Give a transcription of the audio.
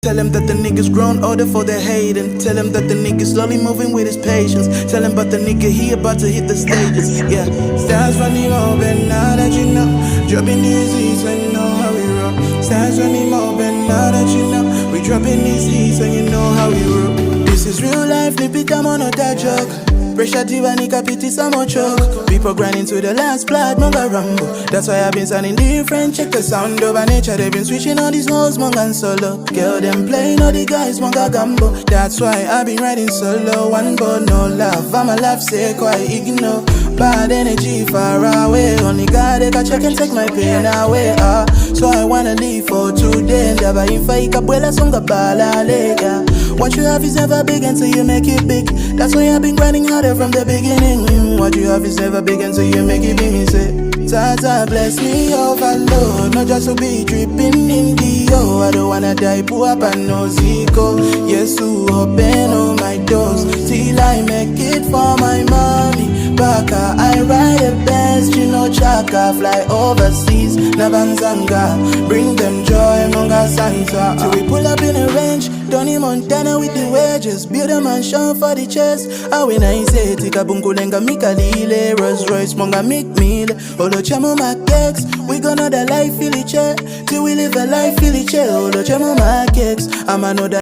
Tell him that the nigga's grown older for the hating. Tell him that the nigga's slowly moving with his patience. Tell him about the nigga, he about to hit the stages. Yeah, stars running open now that you know. Dropping these heats and you know how we roll. Stars running open now that you know. We dropping these heats and you know how we roll. This is real life, nip it, I'm on a that joke. Pressure diva, nika pity, some more choke. People grinding to the last blood, monga rumble. That's why I've been sounding different. Check the sound over nature, they've been switching on these hoes, monga and solo. Girl, them playing all the guys, monga gambo. That's why I've been riding solo. One but no love, I'm a laugh, say quite ignore. Bad energy far away. Only God they can check and take my pain away. So I wanna leave for today. Never if I cabuela songa bala lega. What you have is never big until you make it big. That's why I've been grinding harder from the beginning. What you have is never big until you make it big. Me say, Tata bless me overload. Not just to be dripping in the O. I don't wanna die poor up and no zico. Yes, to open all my doors till I make it for my mommy. Baka, I ride the best, you know Chaka. Fly overseas, Nabanzanga. Bring them joy, Monga Santa. Till we pull up in a range, Donny Montana with the wedges. Build a mansion for the chest. When I say Tika Bunkulenga Mika Lile, Rolls Royce, Monga Mick Olo Chamo Makex, we gonna the life feel it. Till we live a life feel it. Olo Chamo Makex, I'm another.